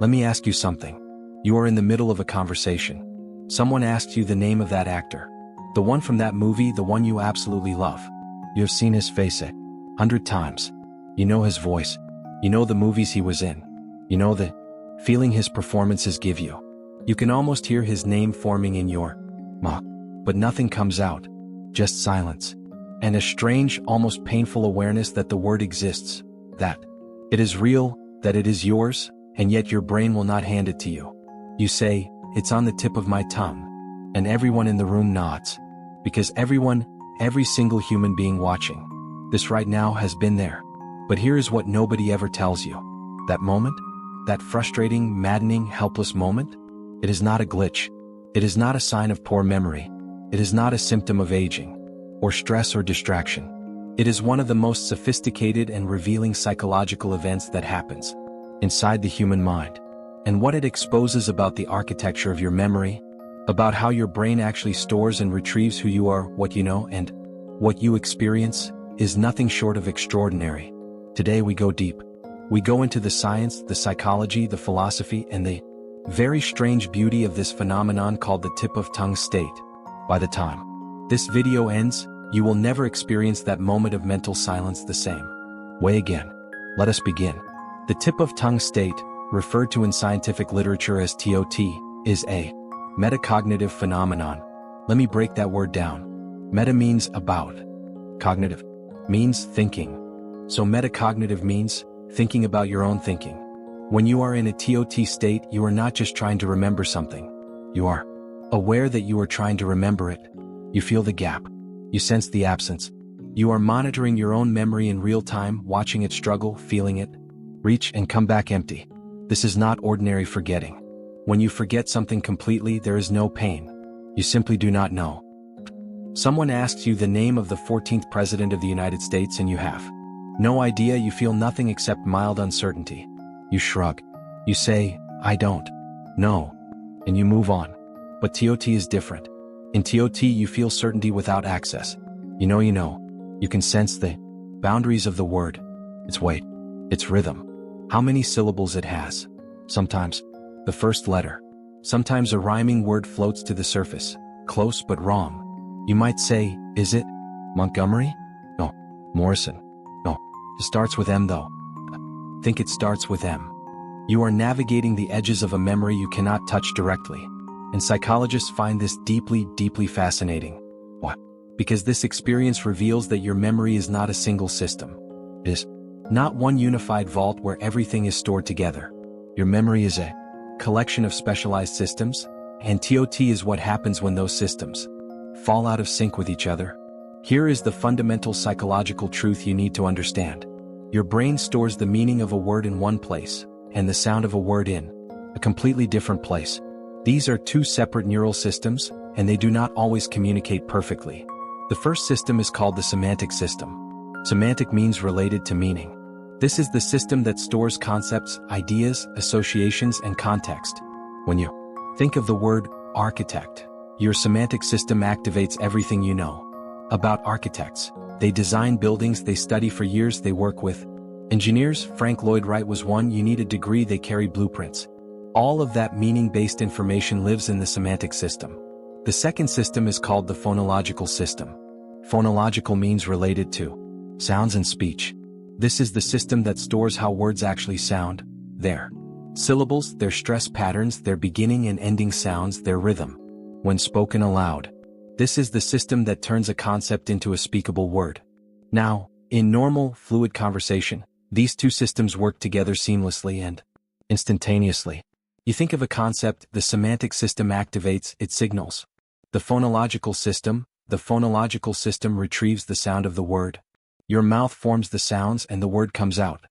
Let me ask you something. You are in the middle of a conversation. Someone asks you the name of that actor. The one from that movie, the one you absolutely love. You have seen his face 100 times. You know his voice. You know the movies he was in. You know the feeling his performances give you. You can almost hear his name forming in your mouth, but nothing comes out. Just silence. And a strange, almost painful awareness that the word exists, that it is real, that it is yours, and yet your brain will not hand it to you. You say, "It's on the tip of my tongue." And everyone in the room nods. Because everyone, every single human being watching this right now has been there. But here is what nobody ever tells you. That moment, that frustrating, maddening, helpless moment, it is not a glitch. It is not a sign of poor memory. It is not a symptom of aging, or stress or distraction. It is one of the most sophisticated and revealing psychological events that happens inside the human mind. And what it exposes about the architecture of your memory, about how your brain actually stores and retrieves who you are, what you know, and what you experience, is nothing short of extraordinary. Today we go deep. We go into the science, the psychology, the philosophy, and the very strange beauty of this phenomenon called the tip-of-tongue state. By the time this video ends, you will never experience that moment of mental silence the same way again. Let us begin. The tip-of-tongue state, referred to in scientific literature as TOT, is a metacognitive phenomenon. Let me break that word down. Meta means about. Cognitive means thinking. So metacognitive means thinking about your own thinking. When you are in a TOT state, you are not just trying to remember something. You are aware that you are trying to remember it. You feel the gap. You sense the absence. You are monitoring your own memory in real time, watching it struggle, feeling it reach and come back empty. This is not ordinary forgetting. When you forget something completely, there is no pain. You simply do not know. Someone asks you the name of the 14th President of the United States and you have no idea. You feel nothing except mild uncertainty. You shrug. You say, "I don't know," and you move on. But TOT is different. In TOT, you feel certainty without access. You know. You can sense the boundaries of the word, its weight, its rhythm, how many syllables it has. Sometimes the first letter. Sometimes a rhyming word floats to the surface, close but wrong. You might say, "Is it Montgomery? No. Morrison? No. It starts with M though. Think it starts with M." You are navigating the edges of a memory you cannot touch directly. And psychologists find this deeply, deeply fascinating. Why? Because this experience reveals that your memory is not a single system. It is not one unified vault where everything is stored together. Your memory is a collection of specialized systems, and TOT is what happens when those systems fall out of sync with each other. Here is the fundamental psychological truth you need to understand. Your brain stores the meaning of a word in one place, and the sound of a word in a completely different place. These are two separate neural systems, and they do not always communicate perfectly. The first system is called the semantic system. Semantic means related to meaning. This is the system that stores concepts, ideas, associations, and context. When you think of the word architect, your semantic system activates everything you know about architects. They design buildings, they study for years, they work with engineers. Frank Lloyd Wright was one. You need a degree, they carry blueprints. All of that meaning-based information lives in the semantic system. The second system is called the phonological system. Phonological means related to sounds and speech. This is the system that stores how words actually sound, their syllables, their stress patterns, their beginning and ending sounds, their rhythm when spoken aloud. This is the system that turns a concept into a speakable word. Now, in normal, fluid conversation, these two systems work together seamlessly and instantaneously. You think of a concept, the semantic system activates its signals. The phonological system retrieves the sound of the word. Your mouth forms the sounds and the word comes out.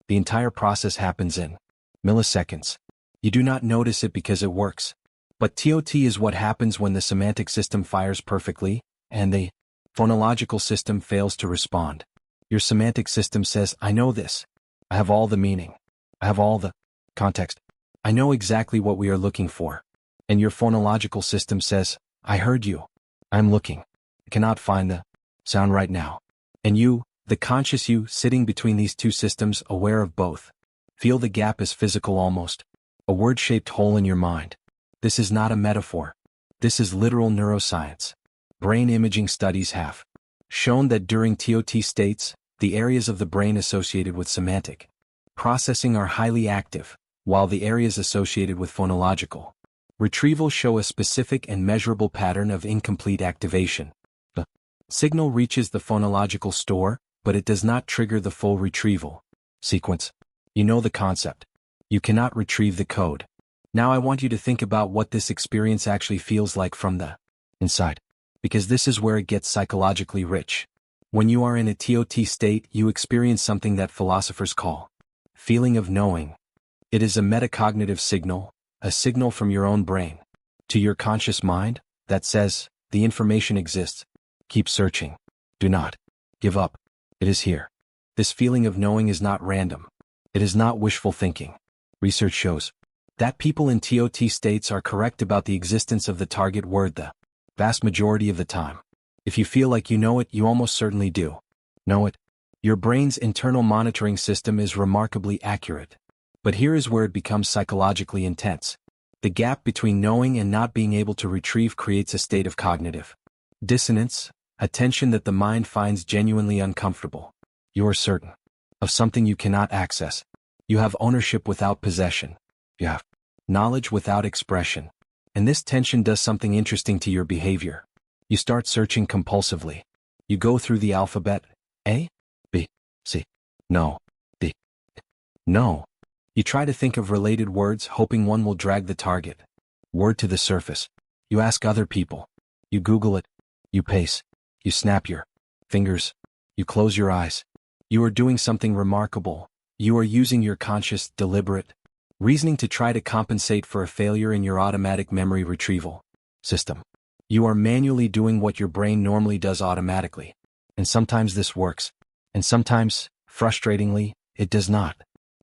The entire process happens in milliseconds. You do not notice it because it works. But TOT is what happens when the semantic system fires perfectly, and the phonological system fails to respond. Your semantic system says, "I know this. I have all the meaning. I have all the context. I know exactly what we are looking for." And your phonological system says, "I heard you. I'm looking. I cannot find the sound right now." And you, the conscious you, sitting between these two systems, aware of both, feel the gap is physical almost a word-shaped hole in your mind. This is not a metaphor. This is literal neuroscience. Brain imaging studies have shown that during TOT states, the areas of the brain associated with semantic processing are highly active, while the areas associated with phonological retrieval show a specific and measurable pattern of incomplete activation. The signal reaches the phonological store, but it does not trigger the full retrieval sequence. You know the concept. You cannot retrieve the code. Now I want you to think about what this experience actually feels like from the inside, because this is where it gets psychologically rich. When you are in a TOT state, you experience something that philosophers call feeling of knowing. It is a metacognitive signal, a signal from your own brain to your conscious mind that says, the information exists. Keep searching. Do not give up. It is here. This feeling of knowing is not random. It is not wishful thinking. Research shows that people in TOT states are correct about the existence of the target word the vast majority of the time. If you feel like you know it, you almost certainly do know it. Your brain's internal monitoring system is remarkably accurate. But here is where it becomes psychologically intense. The gap between knowing and not being able to retrieve creates a state of cognitive dissonance, a tension that the mind finds genuinely uncomfortable. You are certain of something you cannot access. You have ownership without possession. You have knowledge without expression. And this tension does something interesting to your behavior. You start searching compulsively. You go through the alphabet. A, B, C, no, D, no. You try to think of related words, hoping one will drag the target word to the surface. You ask other people. You Google it. You pace. You snap your fingers. You close your eyes. You are doing something remarkable. You are using your conscious, deliberate reasoning to try to compensate for a failure in your automatic memory retrieval system. You are manually doing what your brain normally does automatically. And sometimes this works. And sometimes, frustratingly, it does not.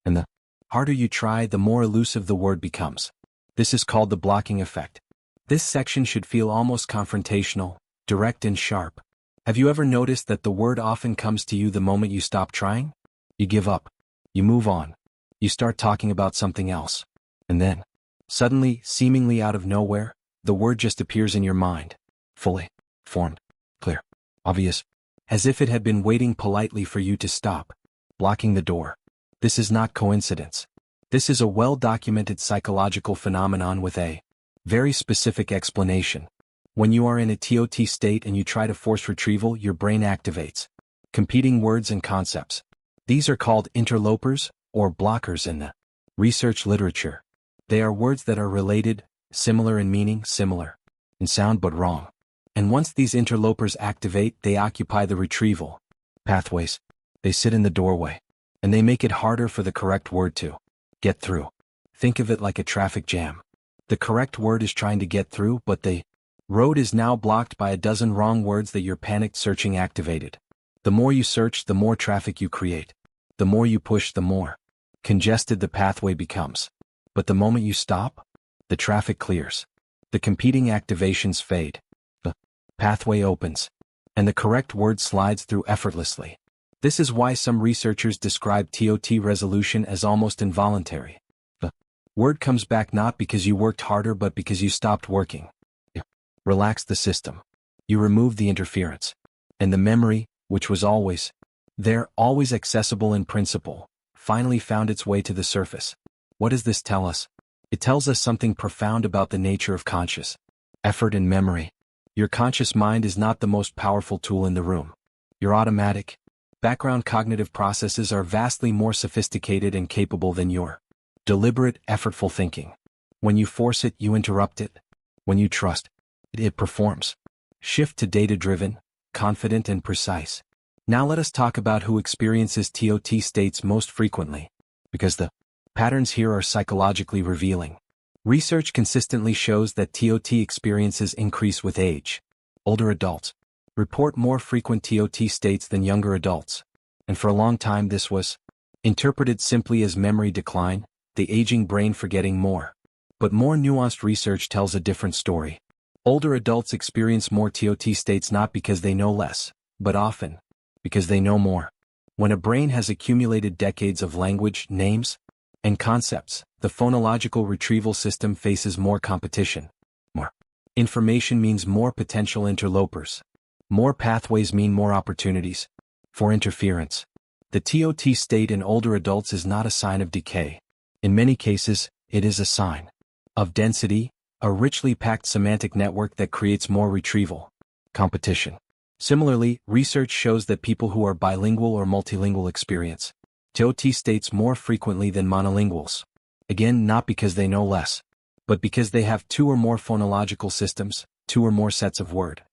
And the harder you try, the more elusive the word becomes. This is called the blocking effect. This section should feel almost confrontational, direct and sharp. Have you ever noticed that the word often comes to you the moment you stop trying? You give up. You move on. You start talking about something else. And then, suddenly, seemingly out of nowhere, the word just appears in your mind. Fully formed, clear, obvious, as if it had been waiting politely for you to stop. Blocking the door. This is not coincidence. This is a well-documented psychological phenomenon with a very specific explanation. When you are in a TOT state and you try to force retrieval, your brain activates competing words and concepts. These are called interlopers, or blockers in the research literature. They are words that are related, similar in meaning, similar in sound but wrong. And once these interlopers activate, they occupy the retrieval pathways. They sit in the doorway. And they make it harder for the correct word to get through. Think of it like a traffic jam. The correct word is trying to get through, but the road is now blocked by a dozen wrong words that your panicked searching activated. The more you search, the more traffic you create. The more you push, the more congested the pathway becomes. But the moment you stop, the traffic clears. The competing activations fade. The pathway opens. And the correct word slides through effortlessly. This is why some researchers describe TOT resolution as almost involuntary. The word comes back not because you worked harder but because you stopped working. You relaxed the system. You removed the interference. And the memory, which was always there, always accessible in principle, finally found its way to the surface. What does this tell us? It tells us something profound about the nature of conscious effort and memory. Your conscious mind is not the most powerful tool in the room. Your automatic background cognitive processes are vastly more sophisticated and capable than your deliberate, effortful thinking. When you force it, you interrupt it. When you trust it, it performs. Shift to data-driven, confident and precise. Now let us talk about who experiences TOT states most frequently, because the patterns here are psychologically revealing. Research consistently shows that TOT experiences increase with age. Older adults report more frequent TOT states than younger adults, and for a long time this was interpreted simply as memory decline, the aging brain forgetting more. But more nuanced research tells a different story. Older adults experience more TOT states not because they know less, but often because they know more. When a brain has accumulated decades of language, names, and concepts, the phonological retrieval system faces more competition. More information means more potential interlopers. More pathways mean more opportunities for interference. The TOT state in older adults is not a sign of decay. In many cases, it is a sign of density, a richly packed semantic network that creates more retrieval competition. Similarly, research shows that people who are bilingual or multilingual experience TOT states more frequently than monolinguals. Again, not because they know less, but because they have two or more phonological systems, two or more sets of word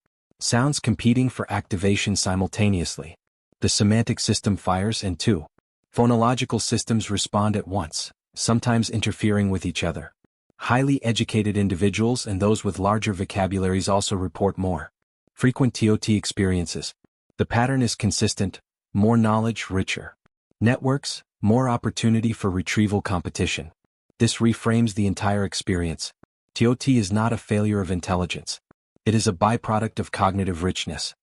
sounds competing for activation simultaneously. The semantic system fires and two phonological systems respond at once, sometimes interfering with each other. Highly educated individuals and those with larger vocabularies also report more frequent TOT experiences. The pattern is consistent: more knowledge, richer networks, more opportunity for retrieval competition. This reframes the entire experience. TOT is not a failure of intelligence. It is a byproduct of cognitive richness.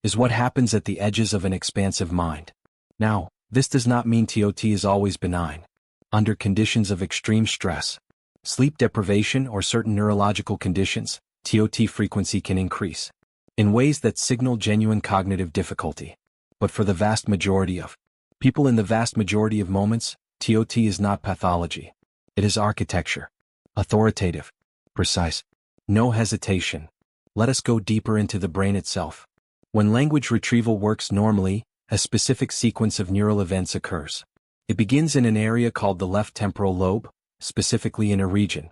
Is what happens at the edges of an expansive mind. Now, this does not mean TOT is always benign. Under conditions of extreme stress, sleep deprivation, or certain neurological conditions, TOT frequency can increase in ways that signal genuine cognitive difficulty. But for the vast majority of people in the vast majority of moments, TOT is not pathology. It is architecture. Authoritative. Precise. No hesitation. Let us go deeper into the brain itself. When language retrieval works normally, a specific sequence of neural events occurs. It begins in an area called the left temporal lobe, specifically in a region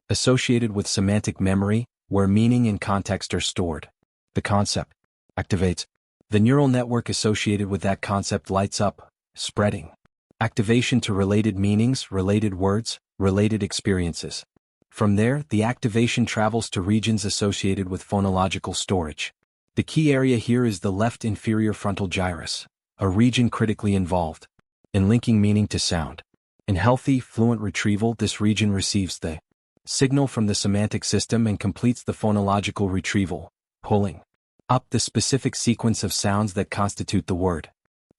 associated with semantic memory, where meaning and context are stored. The concept activates. The neural network associated with that concept lights up, spreading activation to related meanings, related words, related experiences. From there, the activation travels to regions associated with phonological storage. The key area here is the left inferior frontal gyrus, a region critically involved in linking meaning to sound. In healthy, fluent retrieval, this region receives the signal from the semantic system and completes the phonological retrieval, pulling up the specific sequence of sounds that constitute the word.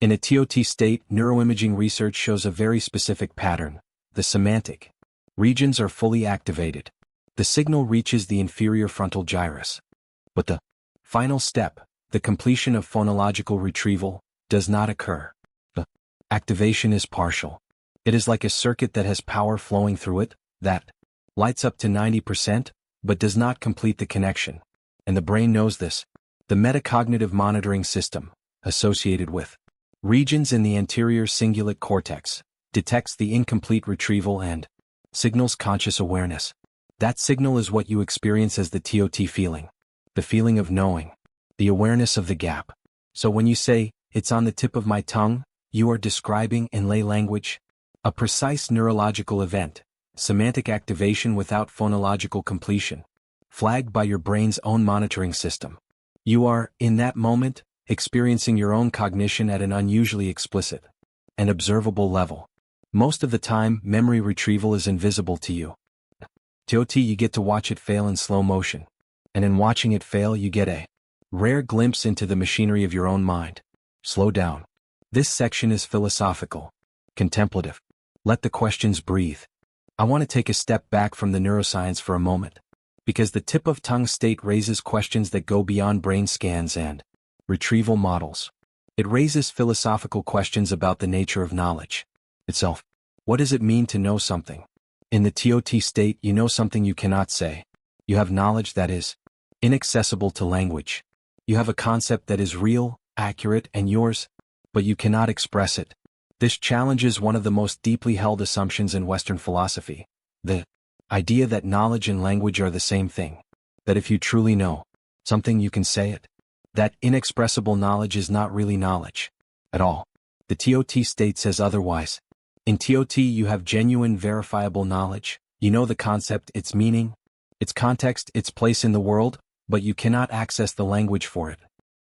In a TOT state, neuroimaging research shows a very specific pattern. The semantic regions are fully activated. The signal reaches the inferior frontal gyrus. But the final step, the completion of phonological retrieval, does not occur. The activation is partial. It is like a circuit that has power flowing through it, that lights up to 90%, but does not complete the connection. And the brain knows this. The metacognitive monitoring system, associated with regions in the anterior cingulate cortex, detects the incomplete retrieval and signals conscious awareness. That signal is what you experience as the TOT feeling. The feeling of knowing. The awareness of the gap. So when you say, "It's on the tip of my tongue," you are describing, in lay language, a precise neurological event, semantic activation without phonological completion, flagged by your brain's own monitoring system. You are, in that moment, experiencing your own cognition at an unusually explicit and observable level. Most of the time, memory retrieval is invisible to you. TOT, you get to watch it fail in slow motion. And in watching it fail, you get a rare glimpse into the machinery of your own mind. Slow down. This section is philosophical, contemplative. Let the questions breathe. I want to take a step back from the neuroscience for a moment, because the tip of tongue state raises questions that go beyond brain scans and retrieval models. It raises philosophical questions about the nature of knowledge itself. What does it mean to know something? In the TOT state, you know something you cannot say. You have knowledge that is inaccessible to language. You have a concept that is real, accurate, and yours, but you cannot express it. This challenges one of the most deeply held assumptions in Western philosophy, the idea that knowledge and language are the same thing. That if you truly know something, you can say it. That inexpressible knowledge is not really knowledge at all. The TOT state says otherwise. In TOT, you have genuine, verifiable knowledge. You know the concept, its meaning, its context, its place in the world, but you cannot access the language for it.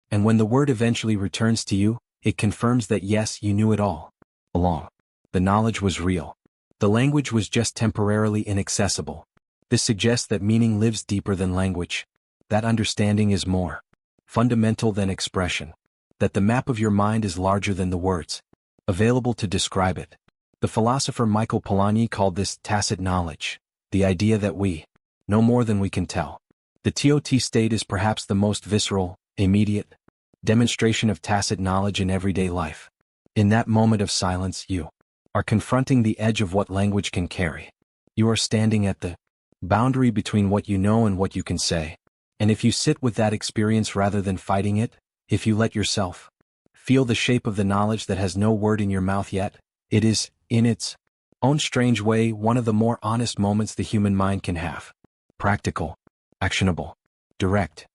And when the word eventually returns to you, it confirms that yes, you knew it all along. The knowledge was real. The language was just temporarily inaccessible. This suggests that meaning lives deeper than language. That understanding is more fundamental than expression. That the map of your mind is larger than the words available to describe it. The philosopher Michael Polanyi called this tacit knowledge, the idea that we know more than we can tell. The TOT state is perhaps the most visceral, immediate demonstration of tacit knowledge in everyday life. In that moment of silence, you are confronting the edge of what language can carry. You are standing at the boundary between what you know and what you can say. And if you sit with that experience rather than fighting it, if you let yourself feel the shape of the knowledge that has no word in your mouth yet, it is, in its own strange way, one of the more honest moments the human mind can have. Practical, actionable, direct.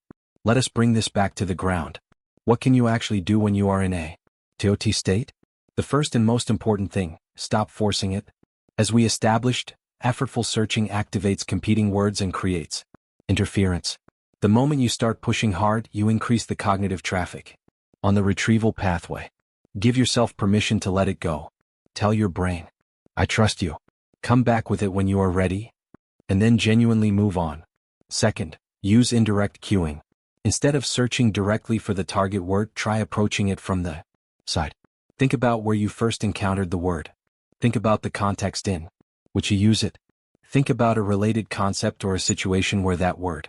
Let us bring this back to the ground. What can you actually do when you are in a TOT state? The first and most important thing, stop forcing it. As we established, effortful searching activates competing words and creates interference. The moment you start pushing hard, you increase the cognitive traffic on the retrieval pathway. Give yourself permission to let it go. Tell your brain, I trust you. Come back with it when you are ready, and then genuinely move on. Second, use indirect cueing. Instead of searching directly for the target word, try approaching it from the side. Think about where you first encountered the word. Think about the context in which you use it. Think about a related concept or a situation where that word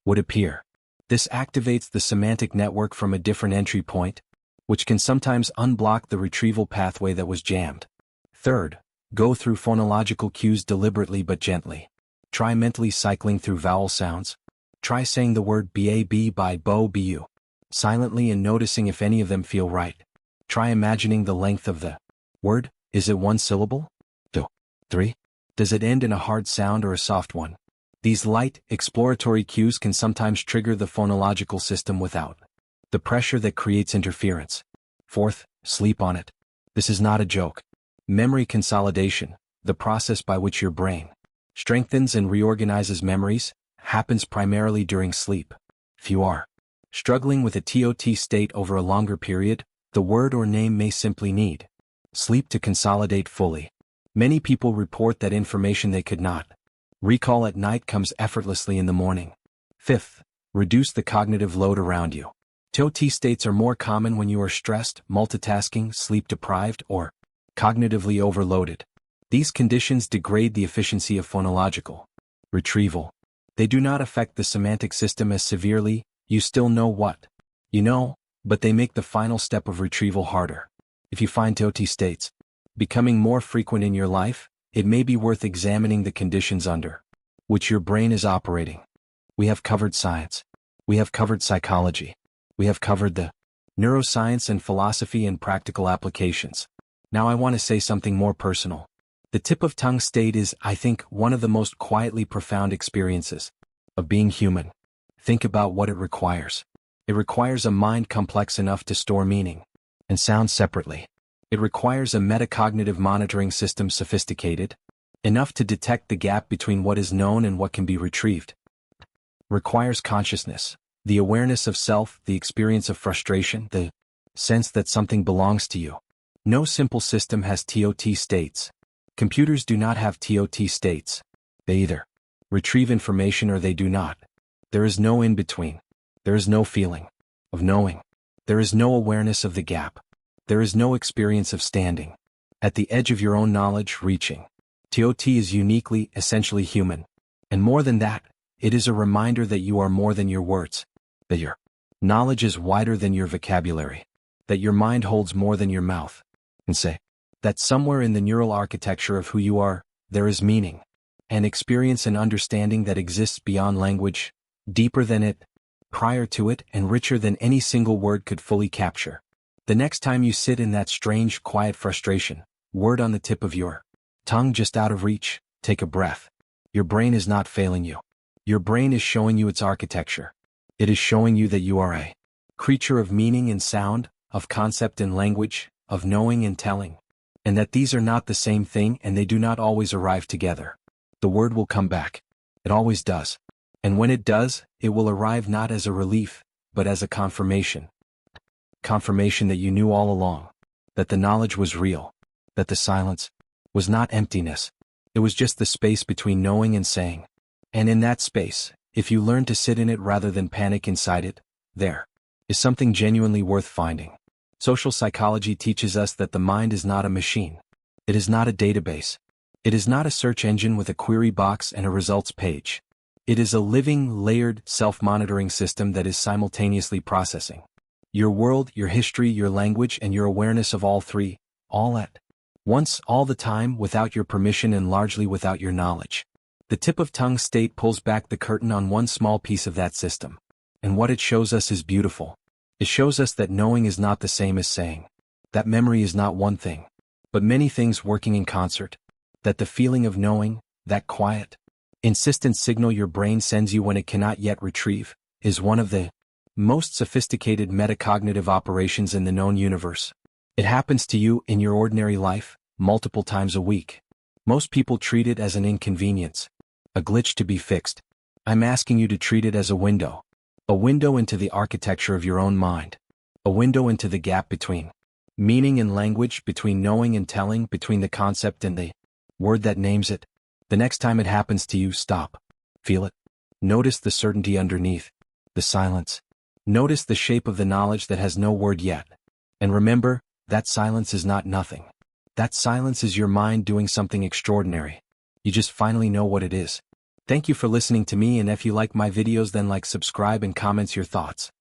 would appear. This activates the semantic network from a different entry point, which can sometimes unblock the retrieval pathway that was jammed. Third, go through phonological cues deliberately but gently. Try mentally cycling through vowel sounds. Try saying the word bab by bo bu silently and noticing if any of them feel right. Try imagining the length of the word. Is it one syllable? 2, 3? Does it end in a hard sound or a soft one? These light, exploratory cues can sometimes trigger the phonological system without the pressure that creates interference. Fourth, sleep on it. This is not a joke. Memory consolidation, the process by which your brain strengthens and reorganizes memories, happens primarily during sleep. If you are struggling with a TOT state over a longer period, the word or name may simply need sleep to consolidate fully. Many people report that information they could not recall at night comes effortlessly in the morning. Fifth, reduce the cognitive load around you. TOT states are more common when you are stressed, multitasking, sleep-deprived, or cognitively overloaded. These conditions degrade the efficiency of phonological retrieval. They do not affect the semantic system as severely. You still know what you know, but they make the final step of retrieval harder. If you find TOT states becoming more frequent in your life, it may be worth examining the conditions under which your brain is operating. We have covered science. We have covered psychology. We have covered the neuroscience and philosophy and practical applications. Now I want to say something more personal. The tip of tongue state is, I think, one of the most quietly profound experiences of being human. Think about what it requires. It requires a mind complex enough to store meaning and sound separately. It requires a metacognitive monitoring system sophisticated enough to detect the gap between what is known and what can be retrieved. Requires consciousness, the awareness of self, the experience of frustration, the sense that something belongs to you. No simple system has TOT states. Computers do not have TOT states. They either retrieve information or they do not. There is no in between. There is no feeling of knowing. There is no awareness of the gap. There is no experience of standing at the edge of your own knowledge, reaching. TOT is uniquely, essentially human. And more than that, it is a reminder that you are more than your words, that your knowledge is wider than your vocabulary, that your mind holds more than your mouth, and say that somewhere in the neural architecture of who you are, there is meaning, and experience and understanding that exists beyond language, deeper than it, prior to it, and richer than any single word could fully capture. The next time you sit in that strange, quiet frustration, word on the tip of your tongue just out of reach, take a breath. Your brain is not failing you. Your brain is showing you its architecture. It is showing you that you are a creature of meaning and sound, of concept and language, of knowing and telling, and that these are not the same thing and they do not always arrive together. The word will come back. It always does. And when it does, it will arrive not as a relief, but as a confirmation. Confirmation that you knew all along, that the knowledge was real, that the silence was not emptiness. It was just the space between knowing and saying. And in that space, if you learn to sit in it rather than panic inside it, there is something genuinely worth finding. Social psychology teaches us that the mind is not a machine. It is not a database. It is not a search engine with a query box and a results page. It is a living, layered, self-monitoring system that is simultaneously processing your world, your history, your language, and your awareness of all three, all at once, all the time, without your permission and largely without your knowledge. The tip of tongue state pulls back the curtain on one small piece of that system. And what it shows us is beautiful. It shows us that knowing is not the same as saying. That memory is not one thing, but many things working in concert. That the feeling of knowing, that quiet, insistent signal your brain sends you when it cannot yet retrieve, is one of the most sophisticated metacognitive operations in the known universe. It happens to you in your ordinary life, multiple times a week. Most people treat it as an inconvenience, a glitch to be fixed. I'm asking you to treat it as a window into the architecture of your own mind, a window into the gap between meaning and language, between knowing and telling, between the concept and the word that names it. The next time it happens to you, stop. Feel it. Notice the certainty underneath, the silence. Notice the shape of the knowledge that has no word yet. And remember, that silence is not nothing. That silence is your mind doing something extraordinary. You just finally know what it is. Thank you for listening to me, and if you like my videos, then like, subscribe, and comments your thoughts.